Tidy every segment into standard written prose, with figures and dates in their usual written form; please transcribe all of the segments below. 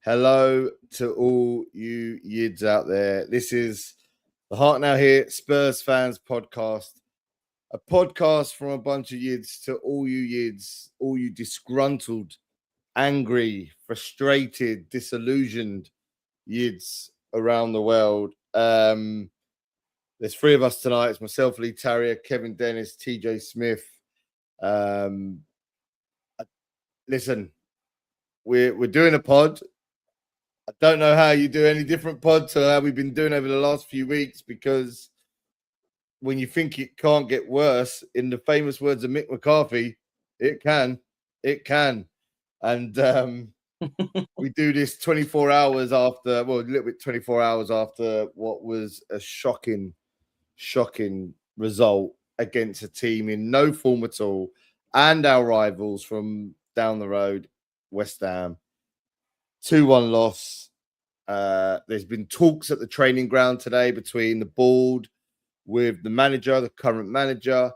Hello to all you yids out there. This is the Heart Now Here Spurs Fans podcast, a podcast from a bunch of yids to all you yids, all you disgruntled, angry, frustrated, disillusioned yids around the world. There's three of us tonight. It's myself, Lee Tarrier, Kevin Dennis, TJ Smith. Listen, we're doing a pod. I don't know how you do any different pod to how we've been doing over the last few weeks, because when you think it can't get worse, in the famous words of Mick McCarthy, it can. And we do this 24 hours after, well, a little bit 24 hours after what was a shocking result against a team in no form at all, and our rivals from down the road, West Ham. 2-1 loss. There's been talks at the training ground today between the board with the manager, the current manager.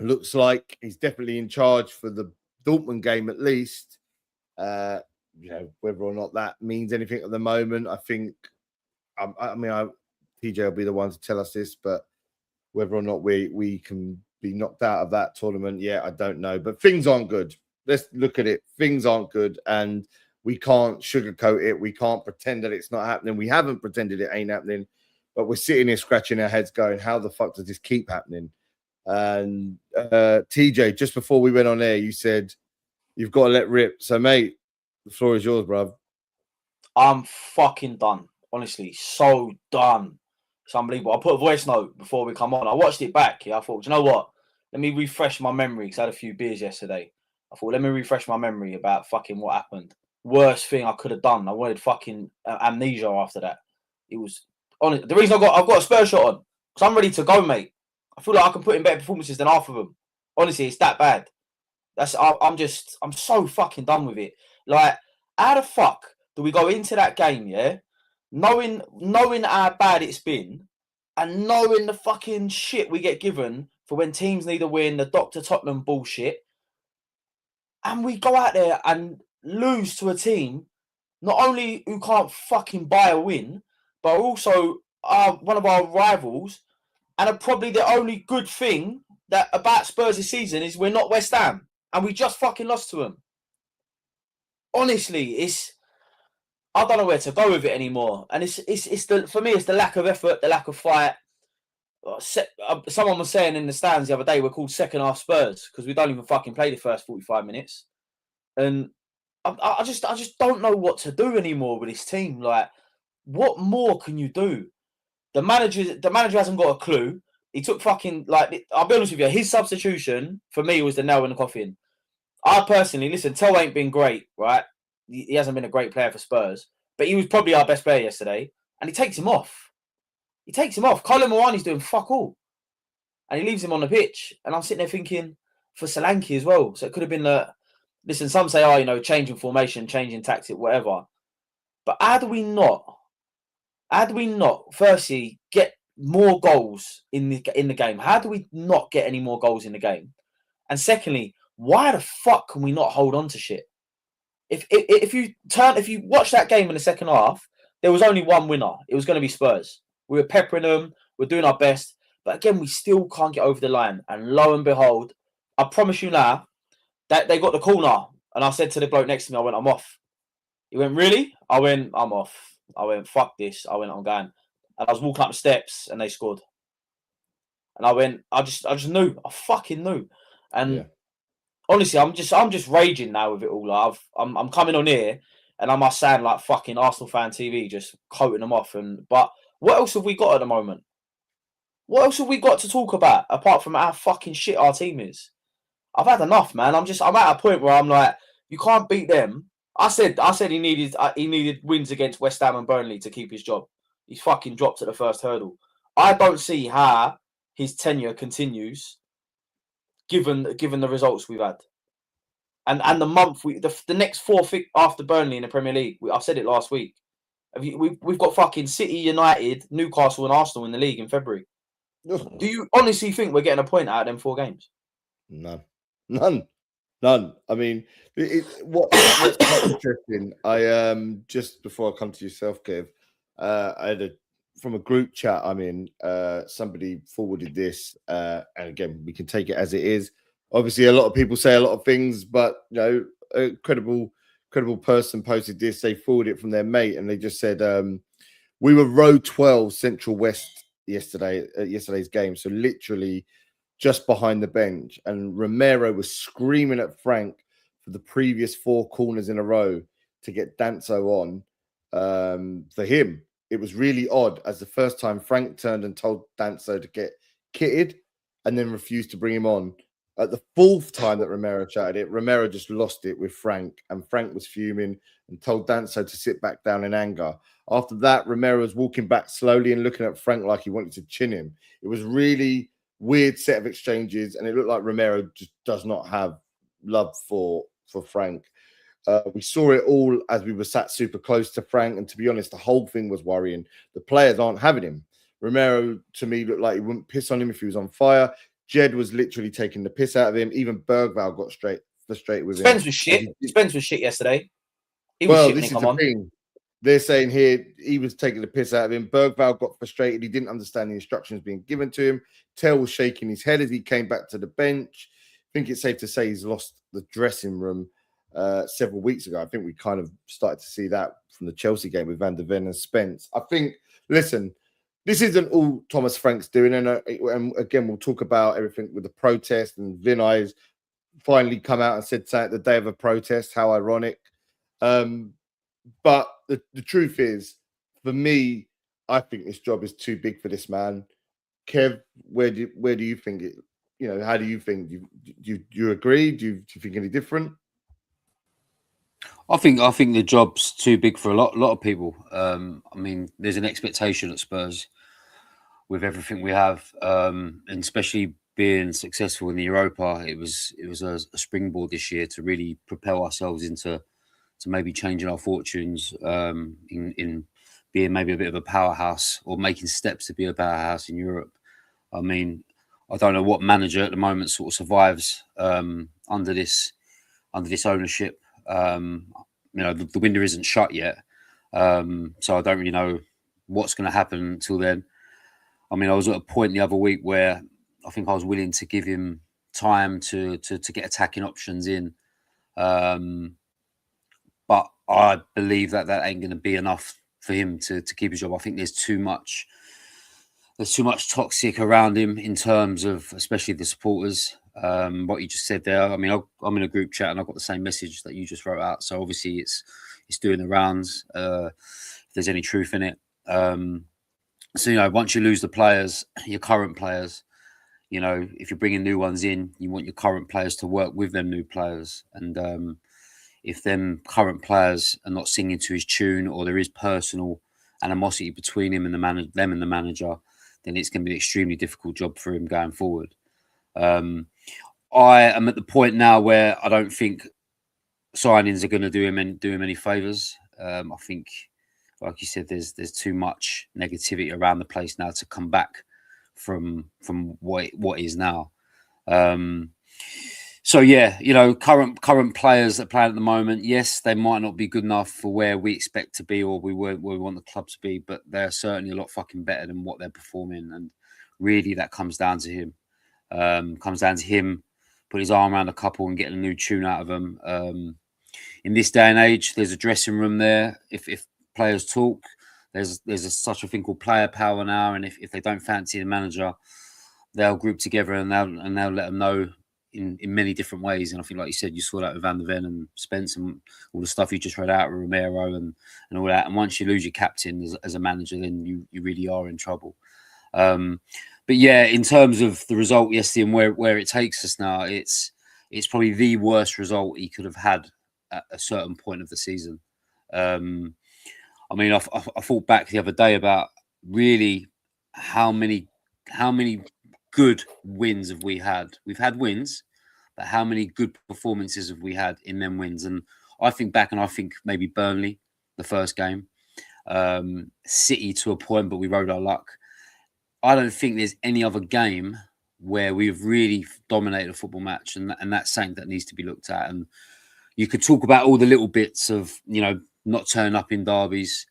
Looks like he's definitely in charge for the Dortmund game at least. Whether or not that means anything at the moment, I think, TJ will be the one to tell us this, but whether or not we can be knocked out of that tournament, I don't know. But things aren't good. Let's look at it. Things aren't good, and we can't sugarcoat it. We can't pretend that it's not happening. We haven't pretended it ain't happening, but we're sitting here scratching our heads going, how the fuck does this keep happening? And TJ, just before we went on air, you said you've got to let rip. So, mate, the floor is yours, bruv. I'm fucking done. Honestly, so done. It's unbelievable. I put a voice note before we come on. I watched it back. I thought, you know what? Let me refresh my memory, because I had a few beers yesterday. I thought, let me refresh my memory about fucking what happened. Worst thing I could have done. I wanted fucking amnesia after that. It was honest. The reason I've got a Spurs shirt on, because I'm ready to go, mate. I feel like I can put in better performances than half of them. Honestly, it's that bad. I'm so fucking done with it. Like, how the fuck do we go into that game, knowing how bad it's been, and knowing the fucking shit we get given for when teams need a win, the Dr. Tottenham bullshit, and we go out there and lose to a team not only who can't fucking buy a win, but also one of our rivals, and are probably the only good thing that about Spurs this season is we're not West Ham, and we just fucking lost to them. Honestly, I don't know where to go with it anymore, and for me it's the lack of effort, the lack of fight. Someone was saying in the stands the other day we're called second half Spurs because we don't even fucking play the first 45 minutes, and I just don't know what to do anymore with this team. Like, what more can you do? The manager hasn't got a clue. He took fucking, like, I'll be honest with you, his substitution for me was the nail in the coffin. I personally, listen, Tell ain't been great, right? He hasn't been a great player for Spurs, but he was probably our best player yesterday, and he takes him off. Colin Moani's doing fuck all, and he leaves him on the pitch. And I'm sitting there thinking, for Solanke as well. So it could have been listen, some say, changing formation, changing tactic, whatever. But how do we not, firstly, get more goals in the game? How do we not get any more goals in the game? And secondly, why the fuck can we not hold on to shit? If you watch that game in the second half, there was only one winner. It was going to be Spurs. We were peppering them. We're doing our best. But again, we still can't get over the line. And lo and behold, I promise you now, that they got the corner. And I said to the bloke next to me, I'm off. He went, really? I went, I'm off. I went, fuck this. I'm going. And I was walking up the steps and they scored. And I went, I just knew. I fucking knew. And honestly, I'm just raging now with it all. I'm coming on here and I must sound like fucking Arsenal fan TV, just quoting them off. But what else have we got at the moment? What else have we got to talk about apart from how fucking shit our team is? I've had enough, man. I'm at a point where I'm like, you can't beat them. I said he needed wins against West Ham and Burnley to keep his job. He's fucking dropped at the first hurdle. I don't see how his tenure continues, given the results we've had, and the month the next four after Burnley in the Premier League. I said it last week. We've got fucking City, United, Newcastle, and Arsenal in the league in February. Do you honestly think we're getting a point out of them 4 games? None. None. I mean, what's quite interesting. I just before I come to yourself, Kev, I had from a group chat I'm in. Somebody forwarded this, and again, we can take it as it is. Obviously, a lot of people say a lot of things, but a credible person posted this. They forwarded it from their mate, and they just said, "We were row 12, Central West yesterday at yesterday's game. So literally." Just behind the bench, and Romero was screaming at Frank for the previous 4 corners in a row to get Danso on. For him, it was really odd, as the first time Frank turned and told Danso to get kitted and then refused to bring him on. At the 4th time that Romero chatted it, Romero just lost it with Frank, and Frank was fuming and told Danso to sit back down in anger. After that, Romero was walking back slowly and looking at Frank like he wanted to chin him. It was really weird set of exchanges, and it looked like Romero just does not have love for Frank. We saw it all as we were sat super close to Frank, and to be honest, the whole thing was worrying. The players aren't having him. Romero, to me, looked like he wouldn't piss on him if he was on fire. Jed was literally taking the piss out of him. Even Bergvall got frustrated with him. Spence was shit. Spence was shit yesterday. He was shit when he come on. Thing. They're saying here he was taking the piss out of him. Bergvall got frustrated. He didn't understand the instructions being given to him. Tell was shaking his head as he came back to the bench. I think it's safe to say he's lost the dressing room several weeks ago. I think we kind of started to see that from the Chelsea game with Van der Ven and Spence. I think, listen, this isn't all Thomas Frank's doing. And again, we'll talk about everything with the protest, and Vinay's finally come out and said the day of a protest. How ironic. But the truth is, for me, I think this job is too big for this man. Kev, where do you think it? How do you think? Do you agree? Do you think any different? I think the job's too big for a lot of people. I mean, there's an expectation at Spurs with everything we have, and especially being successful in the Europa. It was a springboard this year to really propel ourselves into maybe changing our fortunes, in being maybe a bit of a powerhouse, or making steps to be a powerhouse in Europe. I mean, I don't know what manager at the moment sort of survives under this ownership. The window isn't shut yet, so I don't really know what's going to happen until then. I mean, I was at a point the other week where I think I was willing to give him time to get attacking options in. But I believe that ain't going to be enough for him to keep his job. I think there's too much toxic around him in terms of, especially the supporters. What you just said there. I mean, I'm in a group chat and I've got the same message that you just wrote out. So obviously it's doing the rounds. If there's any truth in it. So once you lose the players, your current players, if you're bringing new ones in, you want your current players to work with them new players. And if them current players are not singing to his tune, or there is personal animosity between him and the manager, then it's going to be an extremely difficult job for him going forward. I am at the point now where I don't think signings are going to do him any favours. I think, like you said, there's too much negativity around the place now to come back from what is now. So yeah, current players that play at the moment, yes, they might not be good enough for where we expect to be, or where we want the club to be, but they're certainly a lot fucking better than what they're performing. And really, that comes down to him. Put his arm around a couple and getting a new tune out of them. In this day and age, there's a dressing room there. If players talk, there's such a thing called player power now, and if they don't fancy the manager, they'll group together and they'll let them know in many different ways. And I think, like you said, you saw that with Van der Ven and Spence and all the stuff you just read out with Romero and all that. And once you lose your captain as a manager, then you really are in trouble. But yeah, in terms of the result yesterday and where it takes us now, it's probably the worst result he could have had at a certain point of the season. I mean, I thought back the other day about really how many good wins have we had. We've had wins, but how many good performances have we had in them wins? And I think back, and I think maybe Burnley, the first game, City to a point, but we rode our luck. I don't think there's any other game where we've really dominated a football match, and that's something that needs to be looked at. And you could talk about all the little bits of, not turning up in derbies,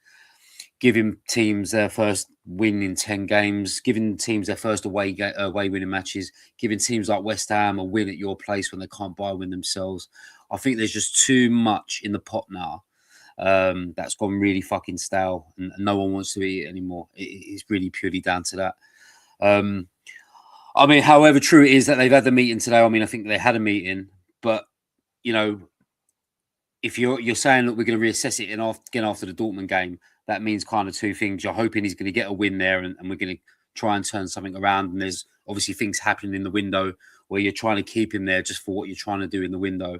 giving teams their first win in 10 games, giving teams their first away winning matches, giving teams like West Ham a win at your place when they can't buy a win themselves. I think there's just too much in the pot now that's gone really fucking stale, and no one wants to eat it anymore. It's really purely down to that. I mean, however true it is that they've had the meeting today, I mean, I think they had a meeting, but, if you're saying, look, we're going to reassess it again after the Dortmund game, that means kind of two things. You're hoping he's going to get a win there, and we're going to try and turn something around. And there's obviously things happening in the window where you're trying to keep him there just for what you're trying to do in the window.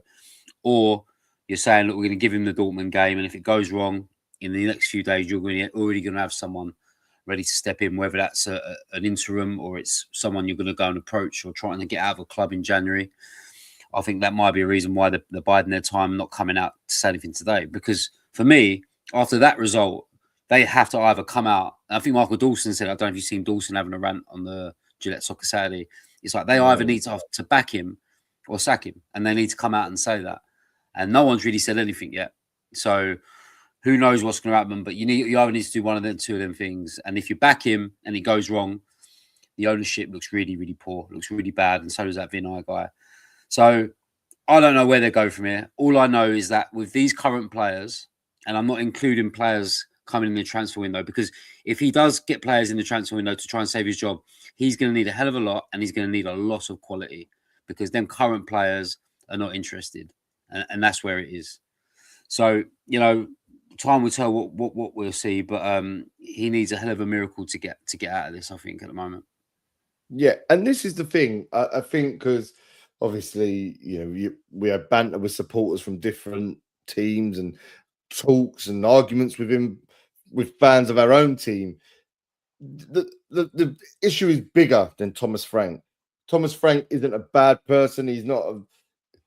Or you're saying, look, we're going to give him the Dortmund game, and if it goes wrong in the next few days, you're already going to have someone ready to step in, whether that's an interim or it's someone you're going to go and approach or trying to get out of a club in January. I think that might be a reason why they're biding their time, not coming out to say anything today. Because for me, after that result, they have to either come out. I think Michael Dawson said, I don't know if you've seen Dawson having a rant on the Gillette Soccer Saturday. It's like they either need to back him or sack him, and they need to come out and say that. And no one's really said anything yet. So who knows what's going to happen? But you either need to do one of them, two of them things. And if you back him and it goes wrong, the ownership looks really, really poor, looks really bad, and so does that Vinay guy. So I don't know where they go from here. All I know is that with these current players, and I'm not including players coming in the transfer window, because if he does get players in the transfer window to try and save his job, he's going to need a hell of a lot, and he's going to need a lot of quality, because them current players are not interested, and that's where it is. So, time will tell what we'll see, but he needs a hell of a miracle to get out of this, I think, at the moment. Yeah, and this is the thing. I think because obviously, we have banter with supporters from different teams and talks and arguments with fans of our own team. The issue is bigger than Thomas Frank. Thomas Frank isn't a bad person. He's not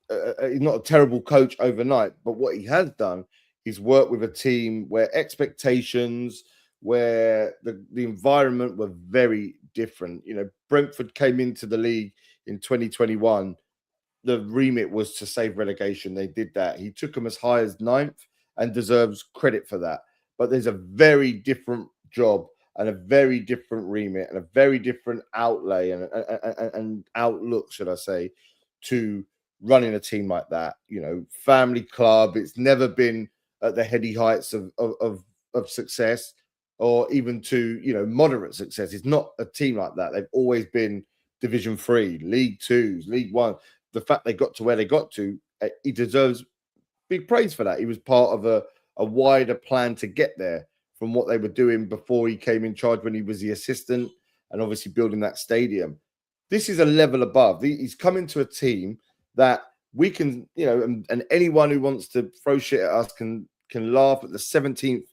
a terrible coach overnight. But what he has done is work with a team where expectations, where the environment were very different. Brentford came into the league in 2021. The remit was to save relegation. They did that. He took them as high as 9th and deserves credit for that. But there's a very different job and a very different remit and a very different outlay and outlook, should I say, to running a team like that. Family club. It's never been at the heady heights of success, or even to moderate success. It's not a team like that. They've always been Division 3, League 2s, League 1. The fact they got to where they got to, he deserves big praise for that. He was part of a wider plan to get there from what they were doing before he came in charge, when he was the assistant, and obviously building that stadium. This is a level above. He's coming to a team that we can, and anyone who wants to throw shit at us can laugh at the 17th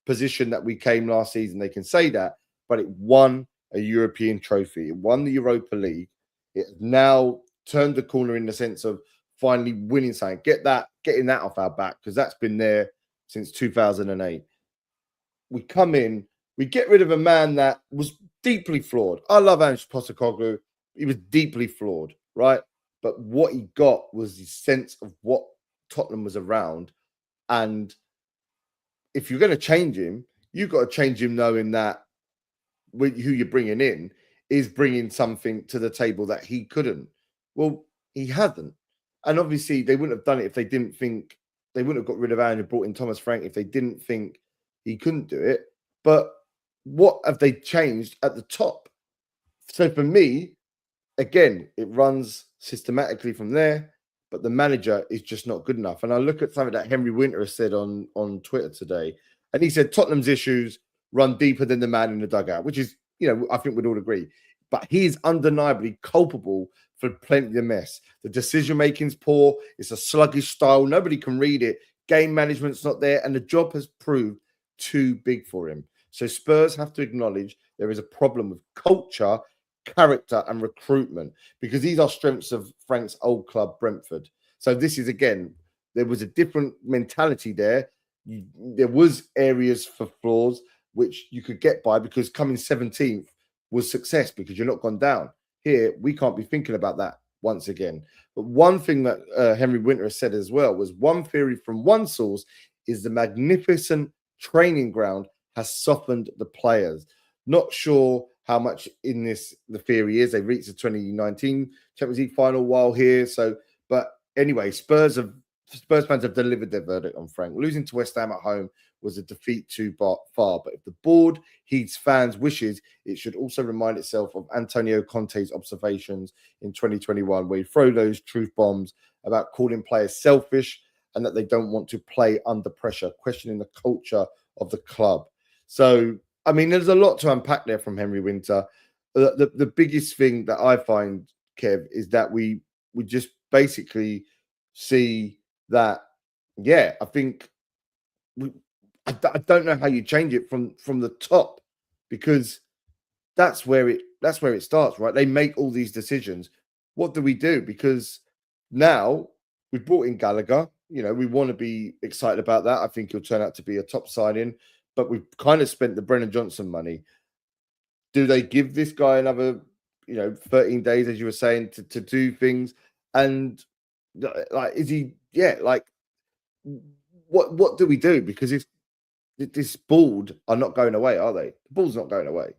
position that we came last season. They can say that, but it won a European trophy. It won the Europa League. It now turned the corner in the sense of finally winning something. Getting that off our back, because that's been there since 2008. We come in, we get rid of a man that was deeply flawed. I love Ange Postecoglou. He was deeply flawed, right? But what he got was the sense of what Tottenham was around. And if you're going to change him, you've got to change him knowing that who you're bringing in is bringing something to the table that he couldn't. Well, he hasn't. And obviously, they wouldn't have done it if they didn't think, they wouldn't have got rid of Aaron and brought in Thomas Frank if they didn't think he couldn't do it. But what have they changed at the top? So for me, again, it runs systematically from there, but the manager is just not good enough. And I look at something that Henry Winter has said on Twitter today, and he said Tottenham's issues run deeper than the man in the dugout, which is, I think we'd all agree. But he is undeniably culpable for plenty of the mess. The decision-making's poor. It's a sluggish style. Nobody can read it. Game management's not there, and the job has proved too big for him. So Spurs have to acknowledge there is a problem with culture, character, and recruitment, because these are strengths of Frank's old club, Brentford. So this is, again, there was a different mentality there. There was areas for flaws which you could get by, because coming 17th was success, because you're not gone down. here, we can't be thinking about that once again. But one thing that Henry Winter has said as well was one theory from one source is the magnificent training ground has softened the players. Not sure how much in this the theory is. They reached the 2019 Champions League final while here. So, but anyway, Spurs fans have delivered their verdict on Frank. Losing to West Ham at home was a defeat too far. But if the board heeds fans' wishes, it should also remind itself of Antonio Conte's observations in 2021, where he threw those truth bombs about calling players selfish and that they don't want to play under pressure, questioning the culture of the club. So, I mean, there's a lot to unpack there from Henry Winter. The biggest thing that I find, Kev, is that we just basically see that, yeah, I think I don't know how you change it from the top, because that's where it starts, right? They make all these decisions. What do we do? Because now we've brought in Gallagher. You know, we want to be excited about that. I think he'll turn out to be a top signing, but we've kind of spent the Brennan Johnson money. Do they give this guy another, 13 days, as you were saying, to do things? And like, is he, what do we do? Because if this board are not going away, are they? The board's not going away.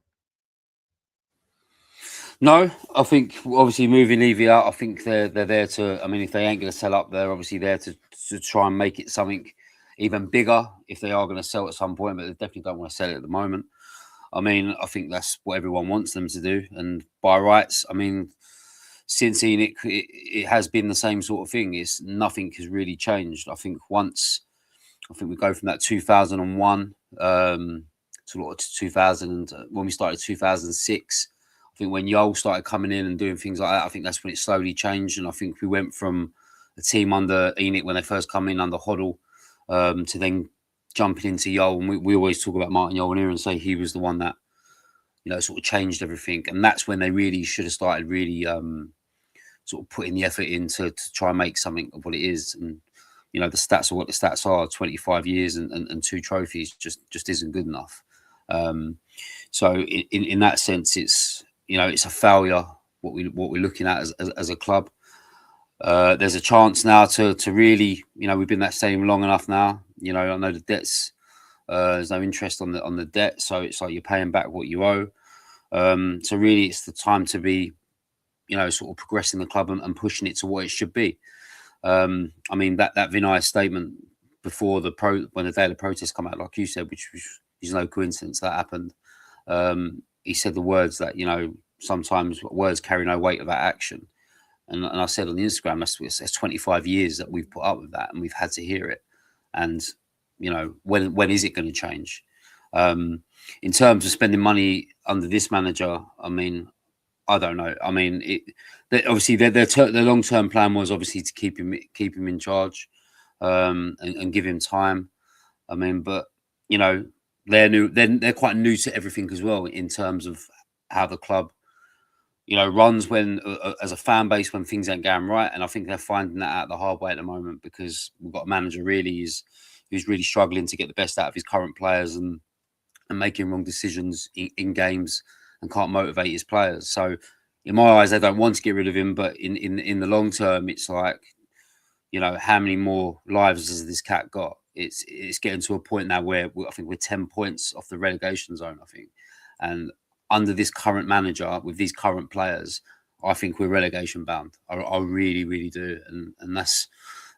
No, I think obviously moving Levy out, I think they're there to. I mean, if they ain't going to sell up, they're obviously there to try and make it something even bigger if they are going to sell at some point. But they definitely don't want to sell it at the moment. I mean, I think that's what everyone wants them to do. And by rights, I mean, since ENIC, it has been the same sort of thing. It's nothing has really changed. I think we go from that 2001 to 2000 when we started 2006. I think when Yol started coming in and doing things like that, I think that's when it slowly changed. And I think we went from a team under ENIC when they first come in under Hoddle to then jumping into Yol. And we always talk about Martin Yol here and say he was the one that, sort of changed everything. And that's when they really should have started really sort of putting the effort in to try and make something of what it is. And, the stats are what the stats are. 25 years and 2 trophies just isn't good enough. So in that sense, it's a failure what we're looking at as a club. There's a chance now to really, we've been in that stadium long enough now. I know the debts. There's no interest on the debt, so it's like you're paying back what you owe. So really, it's the time to be, sort of progressing the club and pushing it to what it should be. I mean that Vinay statement before when the day of the protest come out, like you said, which is no coincidence that happened. He said the words that sometimes words carry no weight without action, and I said on the Instagram that's 25 years that we've put up with that and we've had to hear it, and when is it going to change? In terms of spending money under this manager, I mean, I don't know. I mean, obviously their long-term plan was obviously to keep him in charge and give him time. I mean, but they're new. They're quite new to everything as well in terms of how the club, runs when as a fan base when things ain't going right. And I think they're finding that out the hard way at the moment because we've got a manager who's really struggling to get the best out of his current players and making wrong decisions in games and can't motivate his players. So in my eyes, they don't want to get rid of him, but in the long term, it's like, how many more lives has this cat got? It's getting to a point now where I think we're 10 points off the relegation zone, I think. And under this current manager, with these current players, I think we're relegation bound. I really, really do. And that's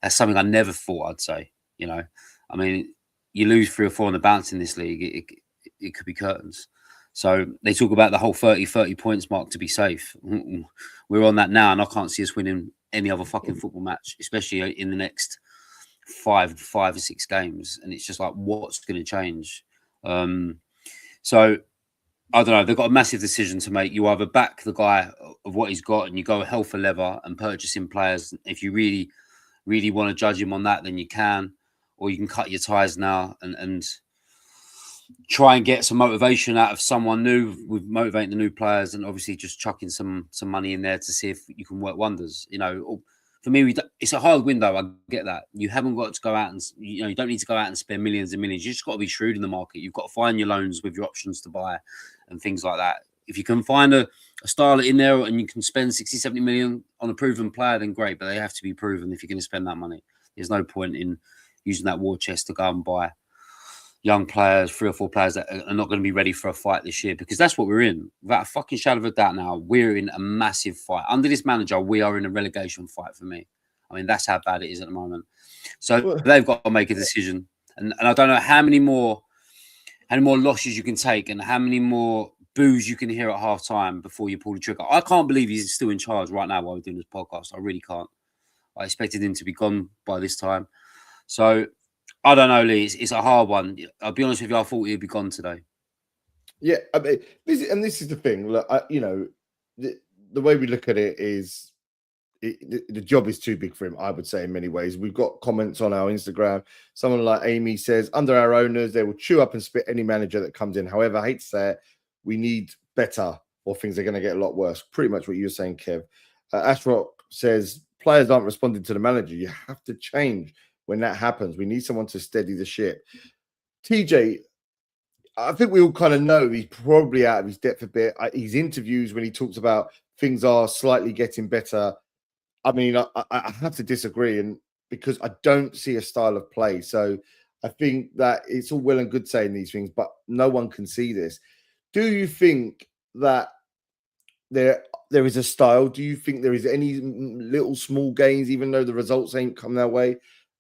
something I never thought I'd say, I mean, you lose 3 or 4 on the bounce in this league, it could be curtains. So they talk about the whole 30 points mark to be safe. We're on that now, and I can't see us winning any other fucking football match, especially in the next 5 or 6 games. And it's just like, what's going to change? So I don't know. They've got a massive decision to make. You either back the guy of what he's got and you go hell for leather and purchasing players. If you really, really want to judge him on that, then you can. Or you can cut your ties now and try and get some motivation out of someone new with motivating the new players and obviously just chucking some money in there to see if you can work wonders. For me, it's a hard window. I get that. You haven't got to go out and, you don't need to go out and spend millions and millions. You just got to be shrewd in the market. You've got to find your loans with your options to buy and things like that. if you can find a style in there and you can spend 60, 70 million on a proven player, then great. But they have to be proven if you're going to spend that money. There's no point in using that war chest to go and buy young players, 3 or 4 players that are not going to be ready for a fight this year, because that's what we're in. Without a fucking shadow of a doubt now, we're in a massive fight. Under this manager, we are in a relegation fight for me. I mean, that's how bad it is at the moment. So they've got to make a decision. And I don't know how many more losses you can take and how many more boos you can hear at half time before you pull the trigger. I can't believe he's still in charge right now while we're doing this podcast. I really can't. I expected him to be gone by this time. So I don't know, Lee. It's a hard one. I'll be honest with you. I thought he'd be gone today. Yeah, I mean, this is the thing. Look, the way we look at it is the job is too big for him, I would say, in many ways. We've got comments on our Instagram. Someone like Amy says, under our owners, they will chew up and spit any manager that comes in. However, I hate to say it, we need better or things are going to get a lot worse. Pretty much what you're saying, Kev. Ashrock says, players aren't responding to the manager. You have to change when that happens. We need someone to steady the ship. TJ, I think we all kind of know he's probably out of his depth a bit. His interviews, when he talks about things are slightly getting better, I mean, I have to disagree, and because I don't see a style of play. So I think that it's all well and good saying these things, but no one can see this. Do you think that there is a style? Do you think there is any little small gains, even though the results ain't come their way?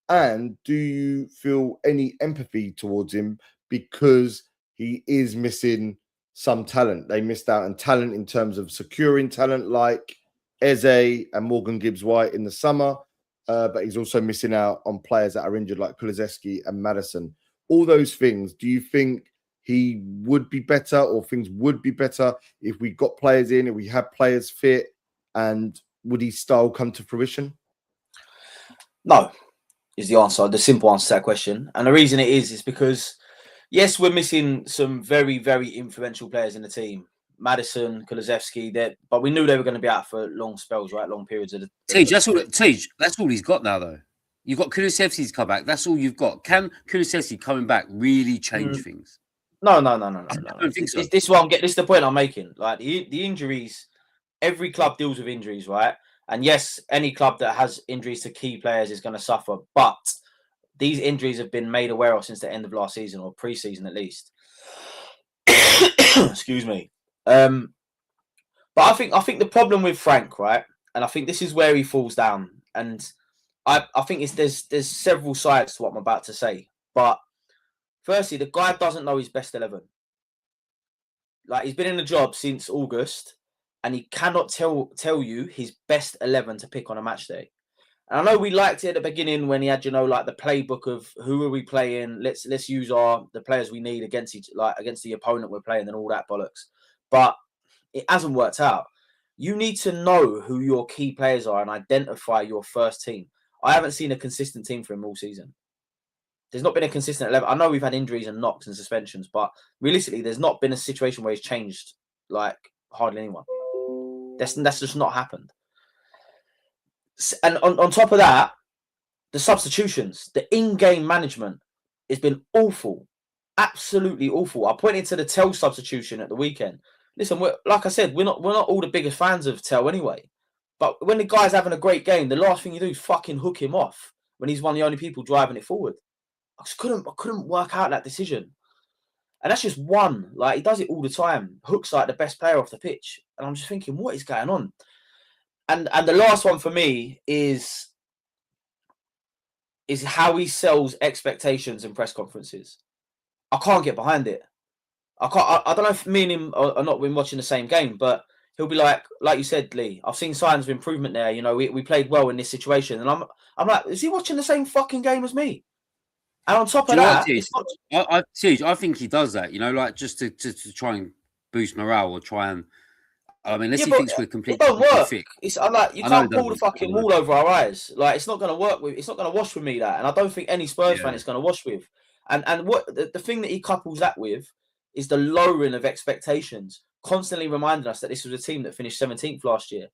And do you feel any empathy towards him because he is missing some talent? They missed out on talent in terms of securing talent like Eze and Morgan Gibbs-White in the summer, but he's also missing out on players that are injured like Kulusevski and Maddison. All those things, do you think he would be better, or things would be better if we got players in, if we had players fit, and would his style come to fruition? No, is the answer. The simple answer to that question. And the reason it is because, yes, we're missing some very, very influential players in the team. Maddison, Kulusevski, but we knew they were going to be out for long spells, right? Long periods of the That's all he's got now, though. You've got Kulusevski's come back. That's all you've got. Can Kulusevski coming back really change things? No. I don't think so. This is the point I'm making. Like the injuries, every club deals with injuries, right? And yes, any club that has injuries to key players is going to suffer. But these injuries have been made aware of since the end of last season, or pre-season at least. Excuse me. But I think the problem with Frank, right, and I think this is where he falls down, and I think there's several sides to what I'm about to say. But firstly, the guy doesn't know his best 11. Like, he's been in the job since August, and he cannot tell you his best 11 to pick on a match day. And I know we liked it at the beginning when he had, like the playbook of who are we playing? Let's use the players we need against the opponent we're playing and all that bollocks. But it hasn't worked out. You need to know who your key players are and identify your first team. I haven't seen a consistent team for him all season. There's not been a consistent 11. I know we've had injuries and knocks and suspensions, but realistically, there's not been a situation where he's changed like hardly anyone. That's just not happened. And on top of that, the substitutions, the in-game management has been awful. Absolutely awful. I pointed to the Tell substitution at the weekend. Listen, like I said, we're not all the biggest fans of Tell anyway. But when the guy's having a great game, the last thing you do is fucking hook him off when he's one of the only people driving it forward. I couldn't work out that decision. And that's just one. Like, he does it all the time. Hooks like the best player off the pitch. And I'm just thinking, what is going on? And the last one for me is how he sells expectations in press conferences. I can't get behind it. I don't know if me and him are not been watching the same game, but he'll be like you said, Lee, I've seen signs of improvement there. We played well in this situation. And I'm like, is he watching the same fucking game as me? And on top of that, I think he does that, like just to try and boost morale or try and. I mean, unless he thinks we're completely it don't work. fit. I'm like, you can't pull the fucking wool over our eyes. Like, it's not going to work with. It's not going to wash with me that, and I don't think any Spurs fan is going to wash with. And what the thing that he couples that with is the lowering of expectations, constantly reminding us that this was a team that finished 17th last year.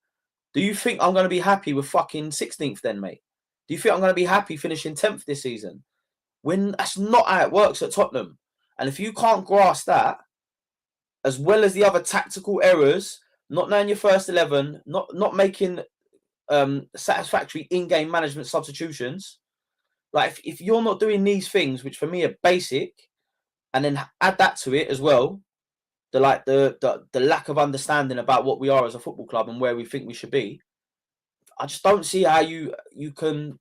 Do you think I'm going to be happy with fucking 16th then, mate? Do you think I'm going to be happy finishing 10th this season? When that's not how it works at Tottenham. And if you can't grasp that, as well as the other tactical errors, not knowing your first 11, not making satisfactory in-game management substitutions. Like if you're not doing these things, which for me are basic, and then add that to it as well, the lack of understanding about what we are as a football club and where we think we should be, I just don't see how you can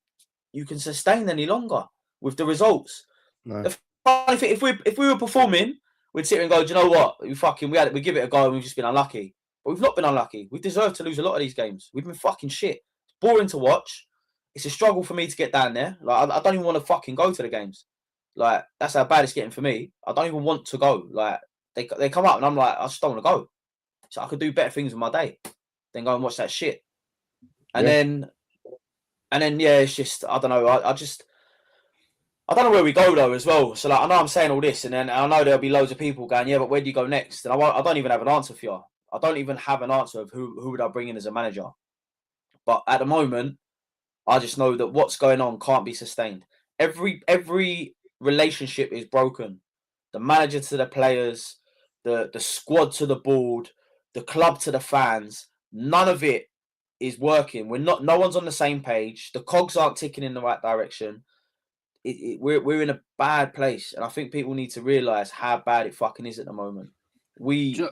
sustain any longer with the results. No. The funny thing, if we were performing, we'd sit here and go, do you know what? We give it a go and we've just been unlucky. But we've not been unlucky. We deserve to lose a lot of these games. We've been fucking shit. It's boring to watch. It's a struggle for me to get down there. Like I don't even want to fucking go to the games. Like that's how bad it's getting for me. I don't even want to go. Like they come up and I'm like, I just don't want to go. So I could do better things with my day than go and watch that shit. And then yeah, it's just I don't know. I don't know where we go though as well. So like I know I'm saying all this, and then I know there'll be loads of people going, yeah, but where do you go next? And I don't even have an answer for you. I don't even have an answer of who would I bring in as a manager. But at the moment, I just know that what's going on can't be sustained. Every relationship is broken. The manager to the players, the squad to the board, the club to the fans. None of it is working. No one's on the same page. The cogs aren't ticking in the right direction. We're in a bad place, and I think people need to realise how bad it fucking is at the moment. We're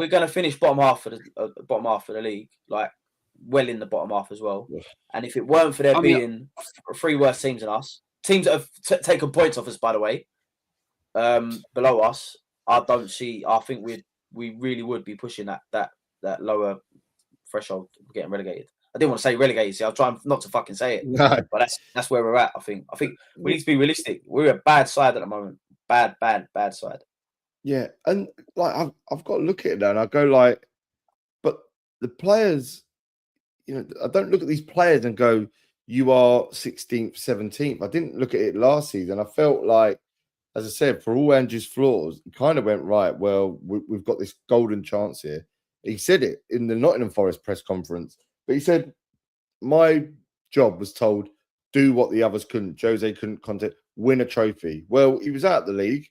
gonna finish bottom half of the league, like well in the bottom half as well. And if it weren't for there being three worse teams than us, teams that have taken points off us, by the way, below us, I think we really would be pushing that lower threshold of getting relegated. I didn't want to say relegated. See, I'll try not to fucking say it. No. But that's where we're at. I think we need to be realistic. We're a bad side at the moment. Bad side. Yeah, and like I've got to look at it now, and I go like, but the players, I don't look at these players and go, you are 16th, 17th. I didn't look at it last season. I felt like, as I said, for all Andrew's flaws, it kind of went right. Well, we've got this golden chance here. He said it in the Nottingham Forest press conference, but he said, my job was told, do what the others couldn't. Jose couldn't win a trophy. Well, he was out of the league.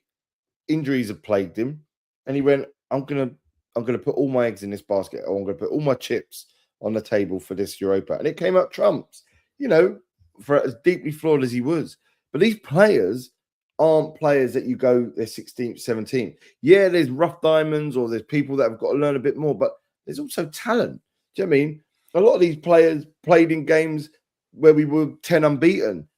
Injuries have plagued him, and he went, I'm gonna put all my eggs in this basket, or I'm gonna put all my chips on the table for this Europa. And it came out trumps, for as deeply flawed as he was. But these players aren't players that you go, they're 16th, 17th. Yeah, there's rough diamonds, or there's people that have got to learn a bit more, but there's also talent. Do you know what I mean? A lot of these players played in games where we were 10 unbeaten.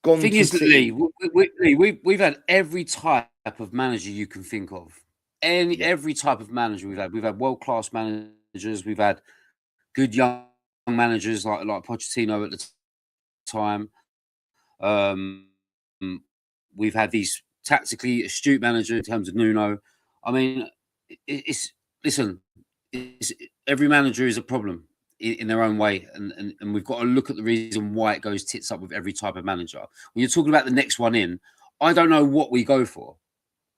Gone. Thing is, Lee, we've had every type of manager you can think of. Every type of manager we've had. We've had world-class managers. We've had good young managers like Pochettino at the time. We've had these tactically astute managers in terms of Nuno. I mean, every manager is a problem in their own way, and we've got to look at the reason why it goes tits up with every type of manager. When you're talking about the next one in, I don't know what we go for.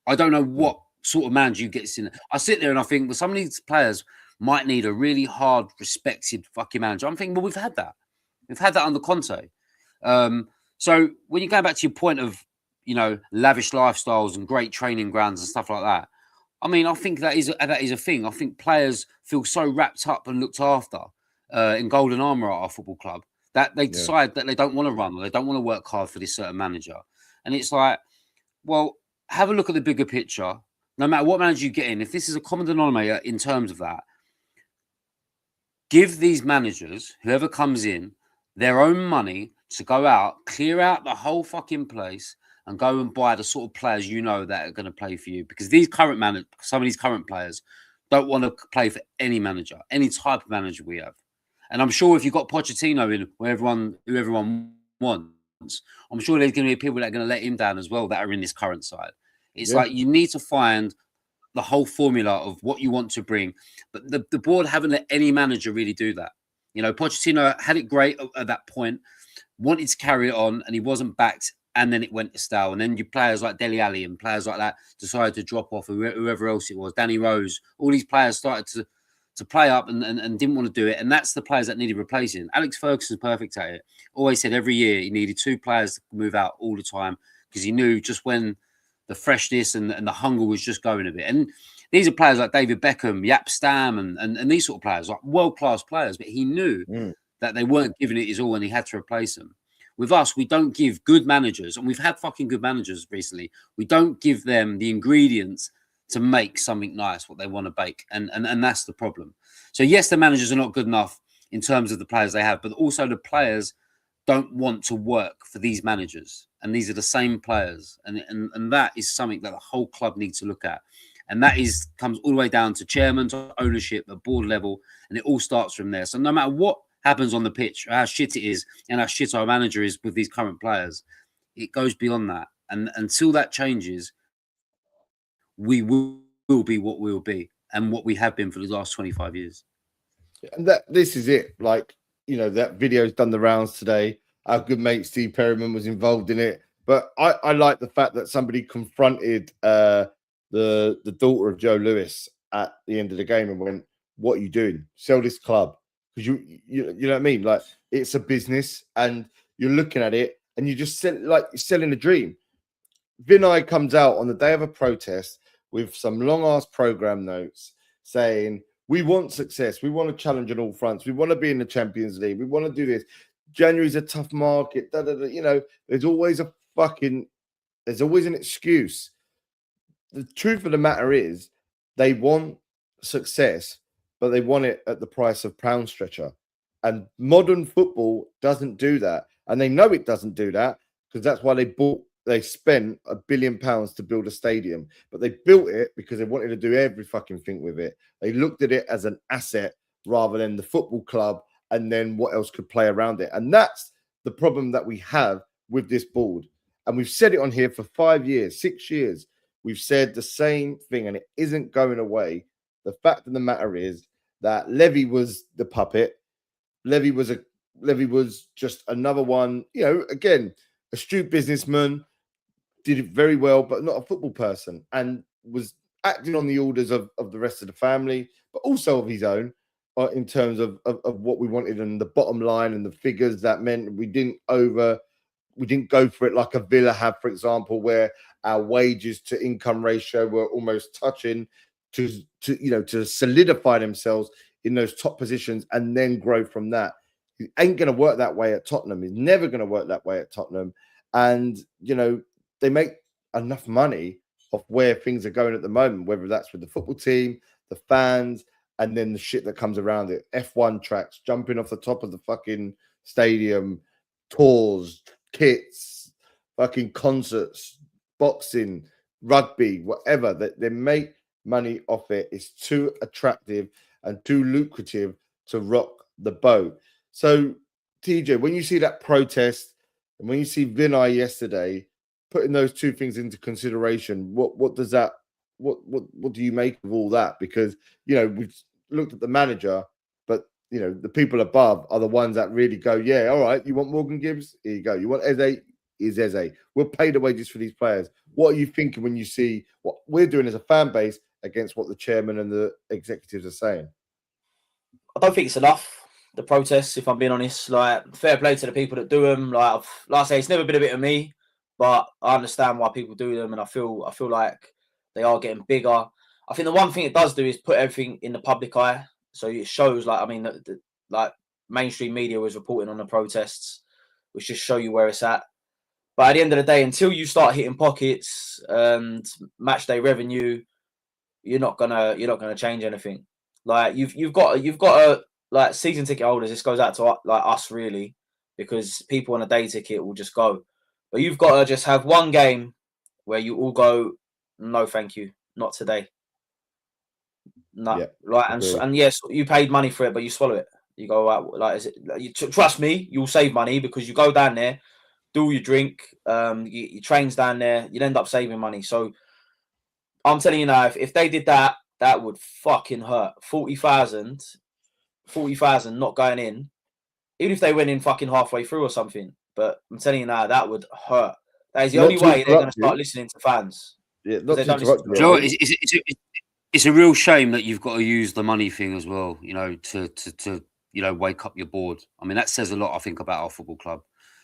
I don't know what sort of manager you get in. I sit there and I think, well, some of these players might need a really hard, respected fucking manager. I'm thinking, well, we've had that. We've had that under Conte. So when you go back to your point of, lavish lifestyles and great training grounds and stuff like that, I mean, I think that is a thing. I think players feel so wrapped up and looked after in golden armour at our football club that they decide that they don't want to run or they don't want to work hard for this certain manager. And it's like, well, have a look at the bigger picture. No matter what manager you get in, if this is a common denominator in terms of that, give these managers, whoever comes in, their own money to go out, clear out the whole fucking place and go and buy the sort of players that are going to play for you. Because these current some of these current players don't want to play for any manager, any type of manager we have. And I'm sure if you've got Pochettino in who everyone wants, I'm sure there's going to be people that are going to let him down as well that are in this current side. It's like you need to find the whole formula of what you want to bring. But the board haven't let any manager really do that. Pochettino had it great at that point, wanted to carry it on, and he wasn't backed, and then it went to stale. And then you players like Dele Alli and players like that decided to drop off, whoever else it was, Danny Rose, all these players started to play up and didn't want to do it. And that's the players that needed replacing. Alex Ferguson's perfect at it. Always said every year he needed 2 players to move out all the time because he knew just when the freshness and the hunger was just going a bit. And these are players like David Beckham, Yap Stam, and these sort of players, like world-class players, but he knew that they weren't giving it his all and he had to replace them. With us, we don't give good managers, and we've had fucking good managers recently. We don't give them the ingredients to make something nice, what they want to bake. And that's the problem. So yes, the managers are not good enough in terms of the players they have, but also the players don't want to work for these managers. And these are the same players. And that is something that the whole club needs to look at. And that comes all the way down to chairman, to ownership, at board level, and it all starts from there. So no matter what happens on the pitch, how shit it is, and how shit our manager is with these current players, it goes beyond that. And until that changes, we will be what we'll be and what we have been for the last 25 years. And this is it. Like, you know, that video's done the rounds today. Our good mate Steve Perryman was involved in it. But I like the fact that somebody confronted the daughter of Joe Lewis at the end of the game and went, "What are you doing? Sell this club." Because you know what I mean? Like, it's a business and you're looking at it and you just you're selling a dream. Vinay comes out on the day of a protest with some long ass program notes saying, "We want success. We want to challenge on all fronts. We want to be in the Champions League. We want to do this. January's a tough market." You know, there's always an excuse. The truth of the matter is they want success, but they want it at the price of pound stretcher. And modern football doesn't do that. And they know it doesn't do that because that's why they spent £1 billion to build a stadium. But they built it because they wanted to do every fucking thing with it. They looked at it as an asset rather than the football club and then what else could play around it. And that's the problem that we have with this board. And we've said it on here for 5 years, 6 years. We've said the same thing and it isn't going away. The fact of the matter is that Levy was the puppet. Levy was just another one, you know, again, astute businessman, did it very well, but not a football person, and was acting on the orders of the rest of the family, but also of his own in terms of what we wanted and the bottom line and the figures. That meant we didn't go for it like a Villa have, for example, where our wages to income ratio were almost touching to solidify themselves in those top positions and then grow from that. It ain't going to work that way at Tottenham. It's never going to work that way at Tottenham. And, you know, they make enough money off where things are going at the moment, whether that's with the football team, the fans, and then the shit that comes around it. F1 tracks, jumping off the top of the fucking stadium, tours, kits, fucking concerts, boxing, rugby, whatever. They make money off it. It's too attractive and too lucrative to rock the boat. So, TJ, when you see that protest and when you see Vinay yesterday, putting those two things into consideration, what does that, what do you make of all that? Because, you know, we've looked at the manager, but, you know, the people above are the ones that really go, yeah, all right, you want Morgan Gibbs? Here you go. You want Eze? Is Eze. We'll pay the wages for these players. What are you thinking when you see what we're doing as a fan base against what the chairman and the executives are saying? I don't think it's enough, the protests, if I'm being honest. Like, fair play to the people that do them. Like I say, it's never been a bit of me, but I understand why people do them, and I feel like they are getting bigger. I think the one thing it does do is put everything in the public eye. So it shows, like, I mean, like mainstream media was reporting on the protests, which just show you where it's at. But at the end of the day, until you start hitting pockets and match day revenue, you're not gonna change anything. Like you've got to, like, season ticket holders. This goes out to like us really, because people on a day ticket will just go. But you've got to just have one game where you all go, no, thank you, not today. No, yeah, like, and yes, you paid money for it, but you swallow it. You go out, like, is it? Trust me, you'll save money because you go down there, do all your drink, your trains down there, you'd end up saving money. So I'm telling you now, if they did that, that would fucking hurt. 40,000 not going in, even if they went in fucking halfway through or something. But I'm telling you now, that would hurt. That is the only way they're going to start listening to fans. Yeah, not they to interrupt you. Joe, it's a real shame that you've got to use the money thing as well, you know, to you know, wake up your board. I mean, that says a lot, I think, about our football club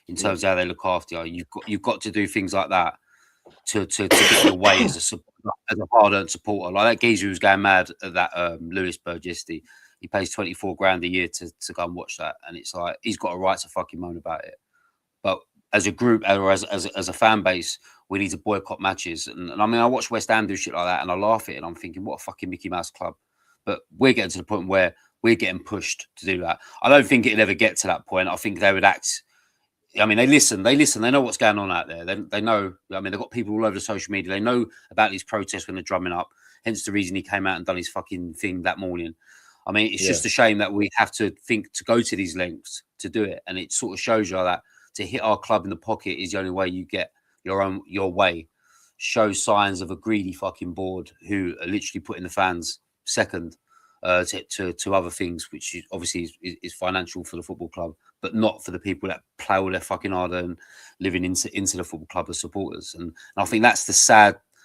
in terms of how they look after you. You've got to do things like that to get your way as a hard-earned supporter. Like that geezer who's going mad at that Lewisburg yesterday. He pays 24 grand a year to go and watch that, and it's like he's got a right to fucking moan about it. But as a group or as a fan base, we need to boycott matches. And I mean, I watch West Ham do shit like that, and I laugh at it, and I'm thinking, what a fucking Mickey Mouse club. But we're getting to the point where we're getting pushed to do that. I don't think it'll ever get to that point. I think they would act. I mean, they listen. They know what's going on out there. They know. I mean, they've got people all over the social media. They know about these protests when they're drumming up. Hence the reason he came out and done his fucking thing that morning. I mean, it's just a shame that we have to think to go to these lengths to do it. And it sort of shows you that to hit our club in the pocket is the only way you get your way. Show signs of a greedy fucking board who are literally putting the fans second to other things, which is obviously is financial for the football club, but not for the people that plough their fucking hard and living into the football club as supporters. And I think that's the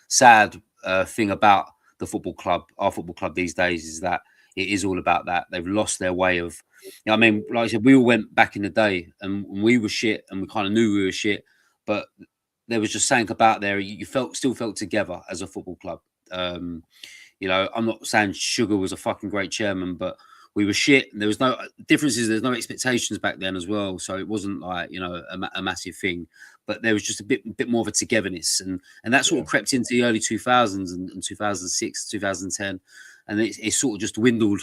sad thing about the football club, our football club these days, is that it is all about that. They've lost their way of, I mean, like I said, we all went back in the day and we were shit and we kind of knew we were shit, but there was just something about there. You still felt together as a football club. You know, I'm not saying Sugar was a fucking great chairman, but we were shit. There was no differences. There's no expectations back then as well. So it wasn't like, you know, a massive thing, but there was just a bit more of a togetherness. And that sort of crept into the early 2000s and 2006, 2010. And it sort of just dwindled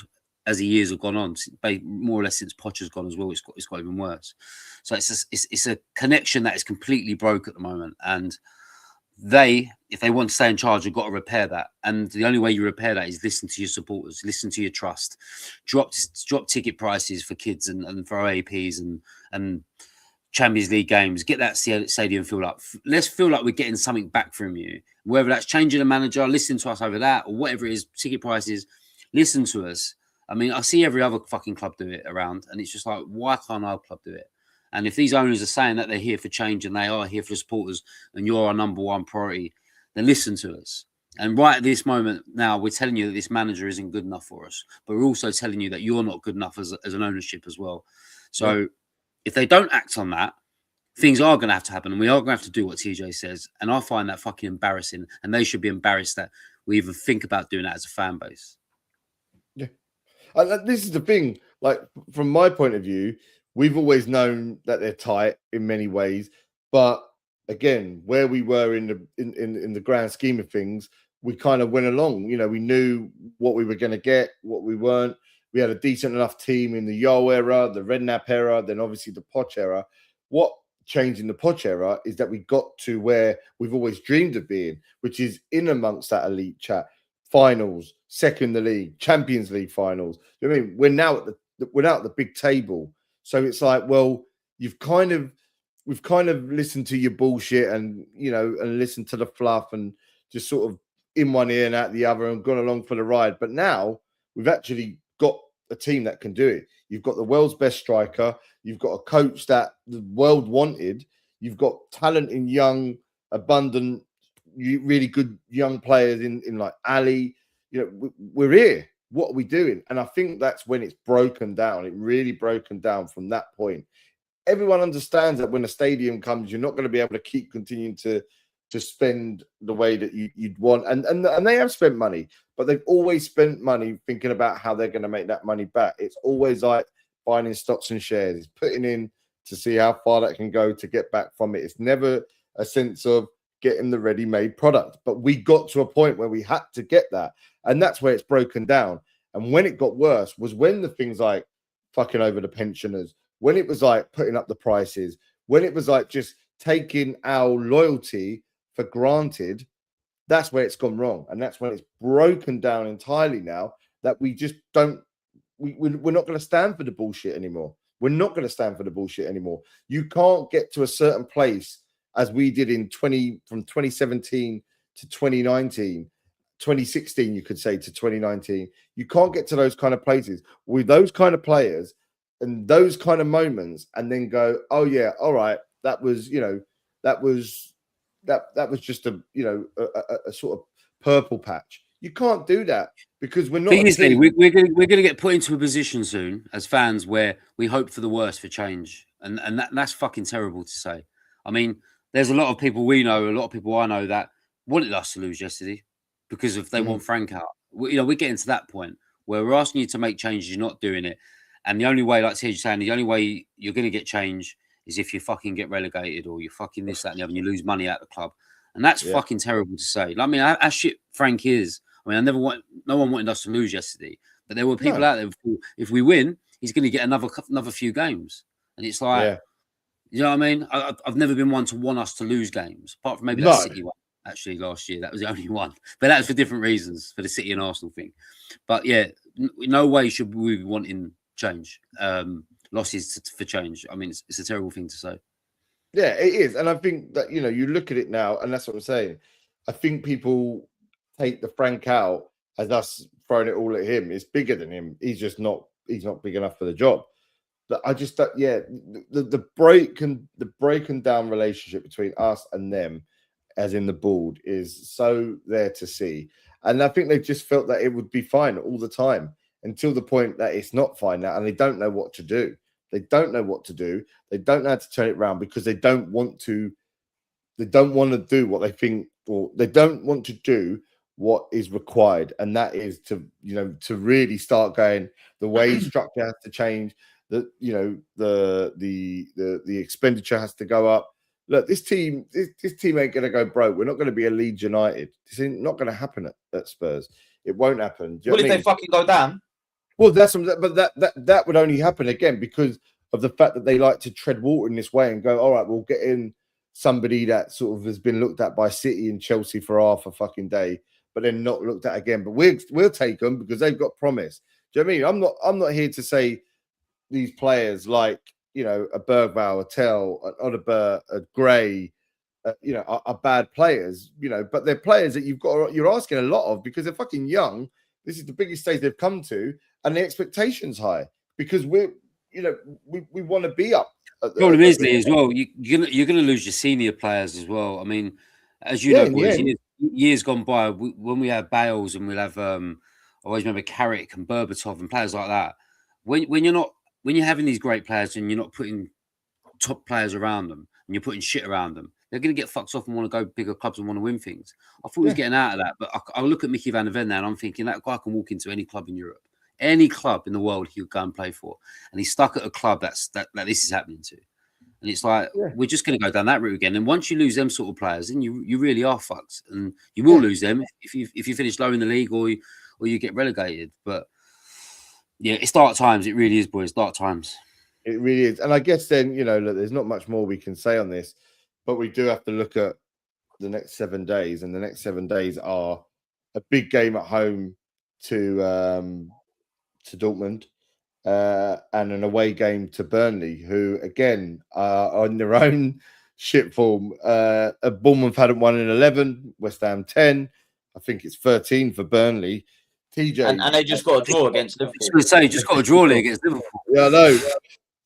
as the years have gone on, more or less since Poch has gone as well. It's got even worse. So it's a connection that is completely broke at the moment. And if they want to stay in charge, they've got to repair that. And the only way you repair that is listen to your supporters, listen to your trust, drop ticket prices for kids and for OAPs and Champions League games, get that stadium filled up. Let's feel like we're getting something back from you. Whether that's changing the manager, listen to us over that, or whatever it is, ticket prices, listen to us. I mean, I see every other fucking club do it around, and it's just like, why can't our club do it? And if these owners are saying that they're here for change and they are here for the supporters and you're our number one priority, then listen to us. And right at this moment now, we're telling you that this manager isn't good enough for us, but we're also telling you that you're not good enough as an ownership as well. So if they don't act on that, things are going to have to happen and we are going to have to do what TJ says. And I find that fucking embarrassing, and they should be embarrassed that we even think about doing that as a fan base. Yeah. This is the thing, like from my point of view, we've always known that they're tight in many ways, but again, where we were in the grand scheme of things, we kind of went along. You know, we knew what we were going to get, what we weren't. We had a decent enough team in the Yo era, the Redknapp era, then obviously the Poch era. What changed in the Poch era is that we got to where we've always dreamed of being, which is in amongst that elite chat, finals, second in the league, Champions League finals. You know what I mean? We're now at the big table. So it's like, well, we've kind of listened to your bullshit and, you know, and listened to the fluff and just sort of in one ear and out the other and gone along for the ride. But now we've actually got a team that can do it. You've got the world's best striker. You've got a coach that the world wanted. You've got talent in young, abundant, really good young players in like Ali. You know, we're here. What are we doing? And I think that's when it's broken down. It really broken down from that point. Everyone understands that when a stadium comes, you're not going to be able to keep continuing to spend the way that you'd want. And they have spent money, but they've always spent money thinking about how they're going to make that money back. It's always like buying in stocks and shares. It's putting in to see how far that can go to get back from it. It's never a sense of getting the ready-made product. But we got to a point where we had to get that. And that's where it's broken down. And when it got worse was when the things like fucking over the pensioners, when it was like putting up the prices, when it was like just taking our loyalty for granted, that's where it's gone wrong. And that's when it's broken down entirely now, that we just don't, we're not going to stand for the bullshit anymore. We're not going to stand for the bullshit anymore. You can't get to a certain place as we did from 2017 to 2019, 2016, you could say, to 2019. You can't get to those kind of places with those kind of players and those kind of moments and then go, oh yeah, all right, that was, you know, that was just a, you know, a sort of purple patch. You can't do that because we're not. We're going to get put into a position soon as fans where we hope for the worst for change, and that's fucking terrible to say. I mean, there's a lot of people we know, a lot of people I know that wanted us to lose yesterday because if they want Frank out, we're getting to that point where we're asking you to make changes, you're not doing it, and the only way, like TJ saying, the only way you're going to get change is if you fucking get relegated or you fucking this, that, and the other, and you lose money out of the club, and that's fucking terrible to say. I mean, how shit Frank is. I mean, no one wanted us to lose yesterday, but there were people out there who thought if we win, he's going to get another few games, and it's like, you know what I mean? I've never been one to want us to lose games, apart from maybe that City one actually last year. That was the only one, but that was for different reasons, for the City and Arsenal thing. But yeah, no way should we be wanting change. Losses for change. I mean, it's a terrible thing to say. Yeah, it is. And I think that, you look at it now, and that's what I'm saying. I think people take the Frank out as us throwing it all at him. It's bigger than him. He's not big enough for the job. But I just, the breaking down relationship between us and them, as in the board, is so there to see. And I think they've just felt that it would be fine all the time until the point that it's not fine now, and they don't know what to do. They don't know what to do. They don't know how to turn it around because they don't want to. They don't want to do what they think, or they don't want to do what is required, and that is to really start going. The wage structure has to change. The expenditure has to go up. Look, this team ain't going to go broke. We're not going to be a Leeds United. This is not going to happen at Spurs. It won't happen. What if they fucking go down? Well, but that would only happen again because of the fact that they like to tread water in this way and go, all right, we'll get in somebody that sort of has been looked at by City and Chelsea for half a fucking day, but then not looked at again. But we'll take them because they've got promise. Do you know what I mean? I'm not here to say these players like a Bergvall, a Tell, an Odegaard, a Gray, are bad players. But they're players that you're asking a lot of because they're fucking young. This is the biggest stage they've come to, and the expectation's high because we want to be up. The problem is, Lee, as well, you're going to lose your senior players as well. I mean, as you know, boys, years gone by, when we have Bales and we'll have, I always remember Carrick and Berbatov and players like that. When you're having these great players and you're not putting top players around them and you're putting shit around them, they're going to get fucked off and want to go bigger clubs and want to win things. I thought he was getting out of that, but I look at Mickey Van der Ven now and I'm thinking that guy can walk into any club in Europe, any club in the world he would go and play for, and he's stuck at a club that this is happening to, and it's like we're just going to go down that route again. And once you lose them sort of players, then you really are fucked, and you will lose them if you finish low in the league or you get relegated. But yeah, it's dark times. It really is, boys. Dark times. It really is, and I guess then look, there's not much more we can say on this. But we do have to look at the next 7 days, and the next 7 days are a big game at home to Dortmund and an away game to Burnley, who again are on their own shit form. Bournemouth hadn't won in 11, West Ham 10. I think it's 13 for Burnley. TJ and they just got a draw against Liverpool. I was going to say, just got a draw against Liverpool. Yeah, I know.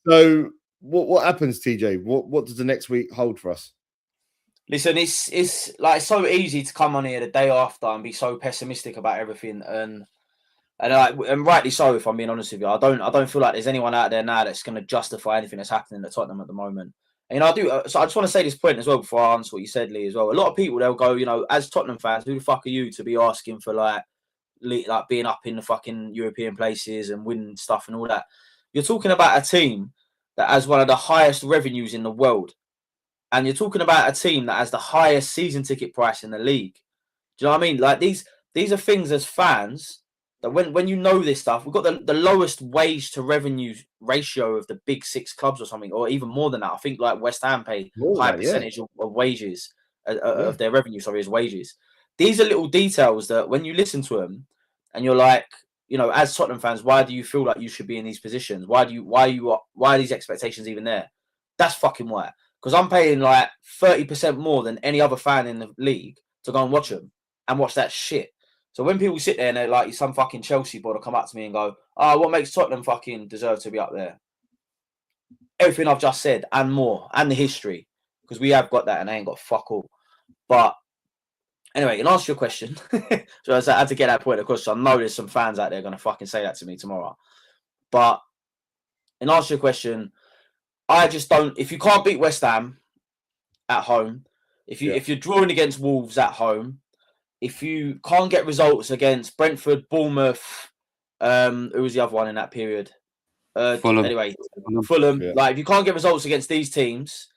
So what happens, TJ? What does the next week hold for us? Listen, it's like so easy to come on here the day after and be so pessimistic about everything, and rightly so. If I'm being honest with you, I don't feel like there's anyone out there now that's going to justify anything that's happening at Tottenham at the moment. And I do. So I just want to say this point as well before I answer what you said, Lee. As well, a lot of people they'll go, as Tottenham fans, who the fuck are you to be asking for like being up in the fucking European places and winning stuff and all that? You're talking about a team that has one of the highest revenues in the world. And you're talking about a team that has the highest season ticket price in the league. Do you know what I mean? Like these are things as fans that when you know this stuff, we've got the lowest wage to revenue ratio of the big 6 clubs or something, or even more than that. I think like West Ham pay high percentage of wages of their revenue, as wages. These are little details that when you listen to them and you're like, as Tottenham fans, why do you feel like you should be in these positions? Why are these expectations even there? That's fucking why. Because I'm paying like 30% more than any other fan in the league to go and watch them and watch that shit. So when people sit there and they're like, some fucking Chelsea boy will come up to me and go, what makes Tottenham fucking deserve to be up there? Everything I've just said and more, and the history, because we have got that and they ain't got fuck all. But anyway, in answer to your question, so I had to get that point across. I know there's some fans out there going to fucking say that to me tomorrow. But in answer to your question, I just don't. If you can't beat West Ham, at home, if Yeah. you're drawing against Wolves at home, if you can't get results against Brentford, Bournemouth, who was the other one in that period? Fulham. Anyway, Fulham. Yeah. Like, if you can't get results against these teams,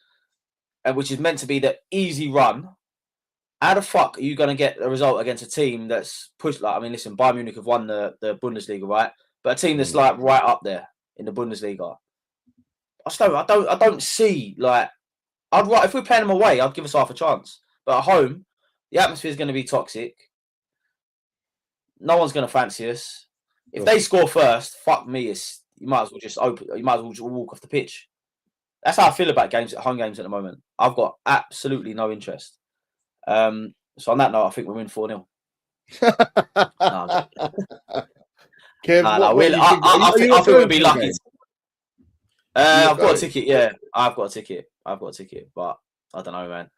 which is meant to be the easy run, how the fuck are you going to get a result against a team that's pushed? Like, I mean, listen, Bayern Munich have won the Bundesliga, right? But a team that's like right up there in the Bundesliga. I don't see, like, if we're playing them away, I'd give us half a chance. But at home, the atmosphere is going to be toxic. No one's going to fancy us. If they score first, fuck me, you might as well just walk off the pitch. That's how I feel about home games at the moment. I've got absolutely no interest. So on that note, I think we win 4-0. Kev, I think we'll be lucky. I've got a ticket. Yeah, I've got a ticket. But I don't know, man.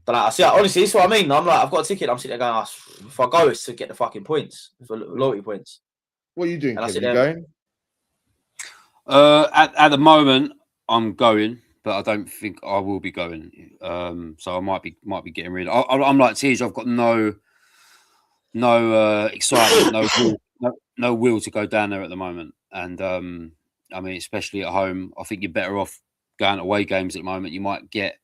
Don't know. See, honestly, this is what I mean. I'm like, I've got a ticket. I'm sitting there going, if I go, it's to get the fucking points, for loyalty points. What are you doing, Kev? You going? At the moment, I'm going, but I don't think I will be going. So I might be getting rid. I'm like Tej. I've got no excitement, no will to go down there at the moment. And I mean, especially at home, I think you're better off going away games at the moment. You might get.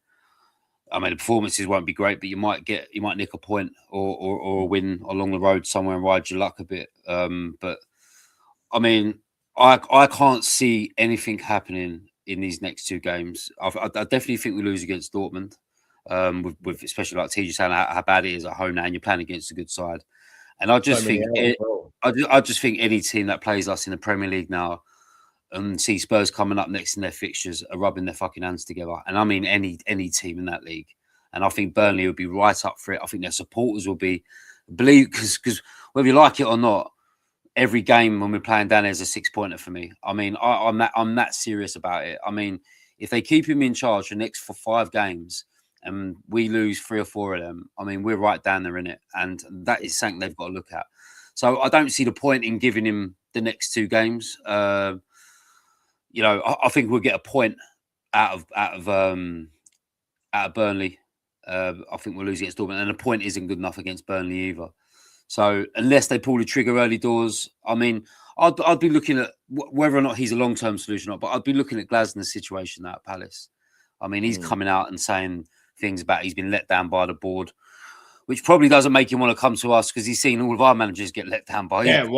I mean, the performances won't be great, but you might nick a point or a win along the road somewhere and ride your luck a bit. But I mean, I can't see anything happening in these next two games. I definitely think we lose against Dortmund, with especially like TJ saying how bad it is at home now, and you're playing against a good side. And I just think I just think any team that plays us in the Premier League now and see Spurs coming up next in their fixtures are rubbing their fucking hands together. And I mean any team in that league. And I think Burnley will be right up for it. I think their supporters will be, because whether you like it or not, every game when we're playing down there is a 6-pointer for me. I mean, I'm that serious about it. I mean, if they keep him in charge for 5 games and we lose 3 or 4 of them, I mean, we're right down there in it. And that is something they've got to look at. So I don't see the point in giving him the next 2 games. You know, I think we'll get a point out of Burnley. I think we'll lose against Dortmund, and a point isn't good enough against Burnley either. So unless they pull the trigger early doors, I mean, I'd be looking at whether or not he's a long-term solution or not, but I'd be looking at Glasner's situation at Palace. I mean, he's coming out and saying things about he's been let down by the board, which probably doesn't make him want to come to us because he's seen all of our managers get let down by him.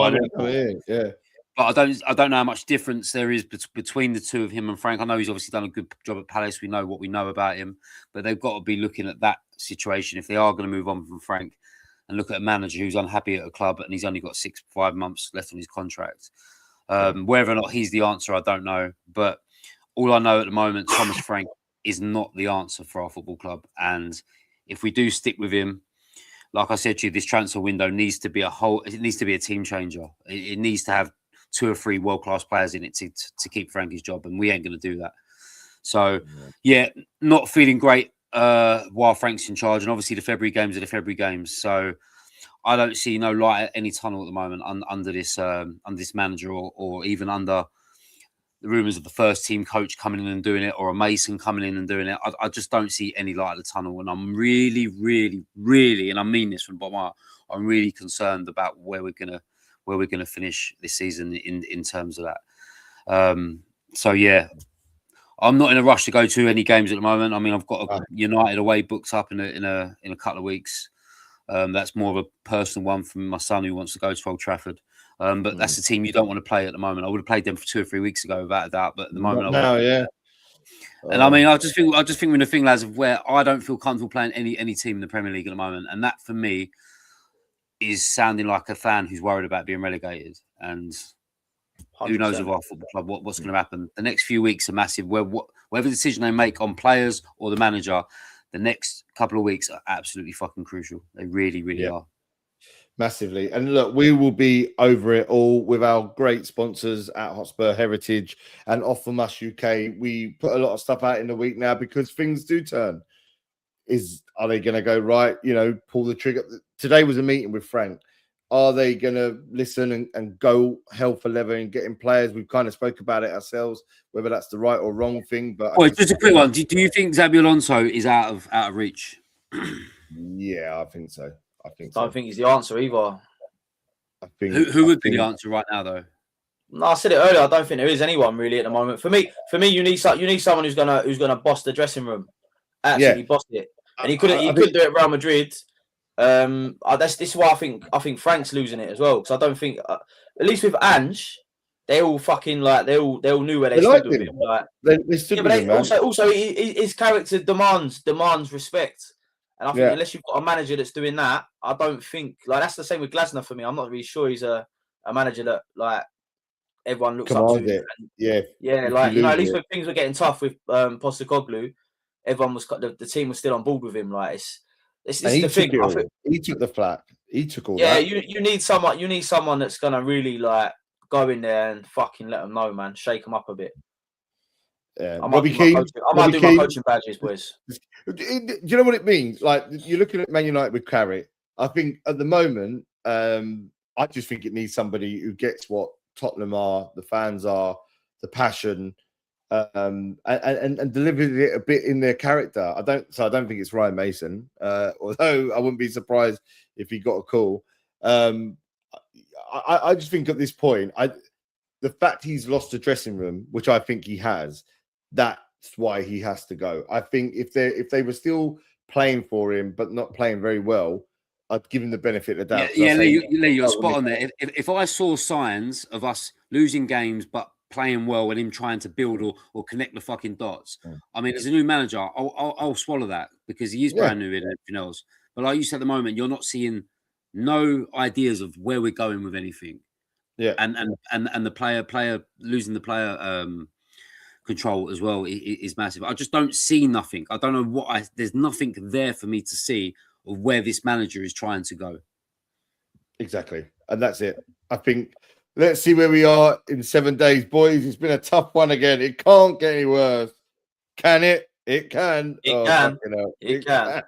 Yeah. But I don't know how much difference there is between the two of him and Frank. I know he's obviously done a good job at Palace. We know what we know about him, but they've got to be looking at that situation if they are going to move on from Frank and look at a manager who's unhappy at a club and he's only got 5 months left on his contract. Whether or not he's the answer, I don't know. But all I know at the moment, Thomas Frank is not the answer for our football club. And if we do stick with him, like I said to you, this transfer window needs to be it needs to be a team changer. It needs to have 2 or 3 world-class players in it to keep Frankie's job, and we ain't going to do that. So, yeah, not feeling great while Frank's in charge, and obviously the February games are the February games. So, I don't see no light at any tunnel at the moment under this manager, or even under the rumours of the first team coach coming in and doing it, or a Mason coming in and doing it. I just don't see any light at the tunnel, and I'm really, really, really, and I mean this from the bottom of my heart, I'm really concerned about where we're gonna finish this season in terms of that. So yeah, I'm not in a rush to go to any games at the moment. I mean, I've got a United away booked up in a couple of weeks. That's more of a personal one from my son who wants to go to Old Trafford. But that's a team you don't want to play at the moment. I would have played them for 2 or 3 weeks ago without a doubt, but at the moment, And I mean, I just think we're in the thing, lads, of where I don't feel comfortable playing any team in the Premier League at the moment, and that for me is sounding like a fan who's worried about being relegated. And 100%. Who knows of our football club what's going to happen? The next few weeks are massive. Whatever decision they make on players or the manager, the next couple of weeks are absolutely fucking crucial. They really, really are. Massively. And look, we will be over it all with our great sponsors at Hotspur Heritage and Off From Us UK. We put a lot of stuff out in the week now because things do turn. Are they going to go right? You know, pull the trigger. Today was a meeting with Frank. Are they going to listen and go hell for leather and getting players? We've kind of spoke about it ourselves, whether that's the right or wrong thing. But well, just a quick one. Do you think Xabi Alonso is out of reach? Yeah, I think so. I don't think he's the answer either. I think who would be the answer right now, though? No, I said it earlier. I don't think there is anyone really at the moment. For me, you need someone who's gonna boss the dressing room, absolutely boss it. And he couldn't do it at Real Madrid. This is why I think Frank's losing it as well, because I don't think at least with Ange, they all fucking they all knew where they stood with him. Like, they stood with him, man. Also his character demands respect. And I think unless you've got a manager that's doing that, I don't think that's the same with Glasner for me. I'm not really sure he's a manager that everyone looks up to. And, at least when things were getting tough with Postecoglou, everyone was the team was still on board with him. Like it's the thing. He took the flak. He took all that. Yeah, you need someone. You need someone that's gonna really go in there and fucking let them know, man. Shake them up a bit. Yeah, I might do my coaching badges, boys. Do you know what it means? Like, you're looking at Man United with Carrick. I think at the moment, I just think it needs somebody who gets what Tottenham are, the fans are, the passion, and delivers it a bit in their character. I don't think it's Ryan Mason, although I wouldn't be surprised if he got a call. I just think at this point, the fact he's lost the dressing room, which I think he has, that's why he has to go. I think if they were still playing for him but not playing very well, I'd give him the benefit of the doubt. Lee, you're spot on there. If I saw signs of us losing games but playing well and him trying to build or connect the fucking dots, I mean, as a new manager, I'll swallow that because he is brand new and everything else. But like you said, at the moment, you're not seeing no ideas of where we're going with anything. Yeah, and the player losing the player control as well is massive. I just don't see nothing. I don't know there's nothing there for me to see of where this manager is trying to go. Exactly, and that's it. I think let's see where we are in 7 days, boys. It's been a tough one again. It can't get any worse, can it? It can. It can.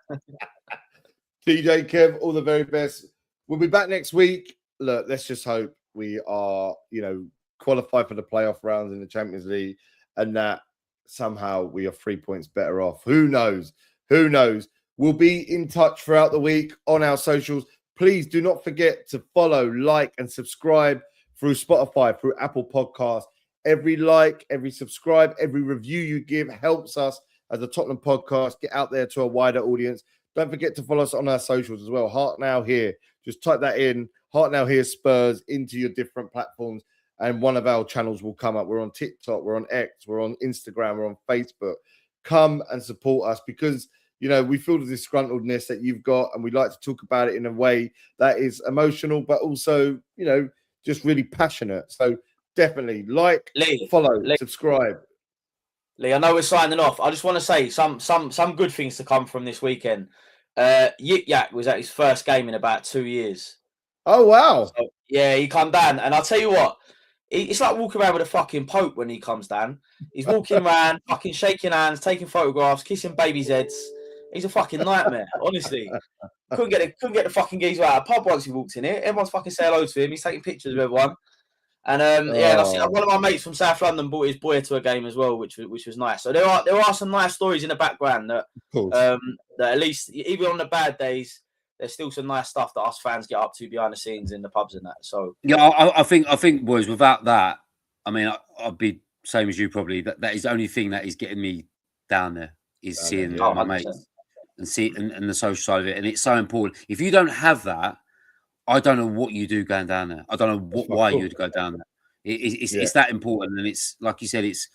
TJ, Kev, all the very best. We'll be back next week. Look, let's just hope we are, qualified for the playoff rounds in the Champions League, and that somehow we are 3 points better off. Who knows? Who knows? We'll be in touch throughout the week on our socials. Please do not forget to follow, like, and subscribe through Spotify, through Apple Podcasts. Every like, every subscribe, every review you give helps us as a Tottenham podcast get out there to a wider audience. Don't forget to follow us on our socials as well. Heart Now Here. Just type that in. Heart Now Here Spurs into your different platforms, and one of our channels will come up. We're on TikTok, we're on X, we're on Instagram, we're on Facebook. Come and support us because, we feel the disgruntledness that you've got, and we like to talk about it in a way that is emotional, but also, just really passionate. So definitely follow, subscribe. Lee, I know we're signing off. I just want to say some good things to come from this weekend. Yik Yak was at his first game in about 2 years. Oh, wow. So, yeah, he come down. And I'll tell you what, it's like walking around with a fucking Pope when he comes down. He's walking around, fucking shaking hands, taking photographs, kissing babies' heads. He's a fucking nightmare, honestly. Couldn't get the fucking geezer out of the pub once he walked in here. Everyone's fucking saying hello to him. He's taking pictures of everyone. And one of my mates from South London brought his boy to a game as well, which was nice. So there are some nice stories in the background that at least even on the bad days, there's still some nice stuff that us fans get up to behind the scenes in the pubs and that. So yeah, I think boys, without that, I mean, I'd be same as you probably. That is the only thing that is getting me down there is seeing my mates and the social side of it, and it's so important. If you don't have that, I don't know what you do going down there. I don't know why you'd go down there. It's that important, and it's like you said, it's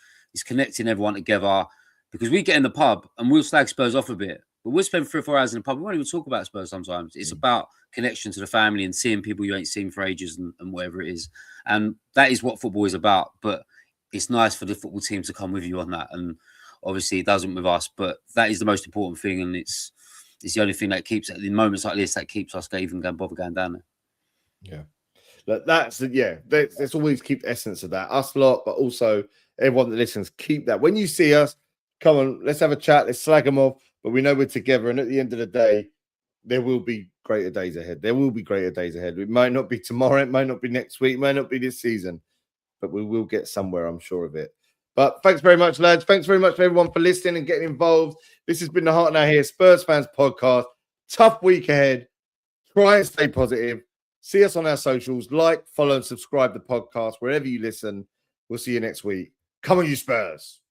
connecting everyone together because we get in the pub and we'll slag Spurs off a bit, but we'll spend 3 or 4 hours in the pub. We won't even talk about Spurs sometimes. It's about connection to the family and seeing people you ain't seen for ages and whatever it is, and that is what football is about. But it's nice for the football team to come with you on that, and obviously it doesn't with us. But that is the most important thing, and it's the only thing that keeps in moments like this that keeps us even bother going down there. Yeah, let's always keep the essence of that, us lot, but also everyone that listens. Keep that. When you see us, come on, let's have a chat. Let's slag them off. But we know we're together, and at the end of the day, there will be greater days ahead. There will be greater days ahead. It might not be tomorrow. It might not be next week. It might not be this season. But we will get somewhere, I'm sure of it. But thanks very much, lads. Thanks very much for everyone for listening and getting involved. This has been the Heart Now Here Spurs Fans Podcast. Tough week ahead. Try and stay positive. See us on our socials. Like, follow, and subscribe to the podcast wherever you listen. We'll see you next week. Come on, you Spurs.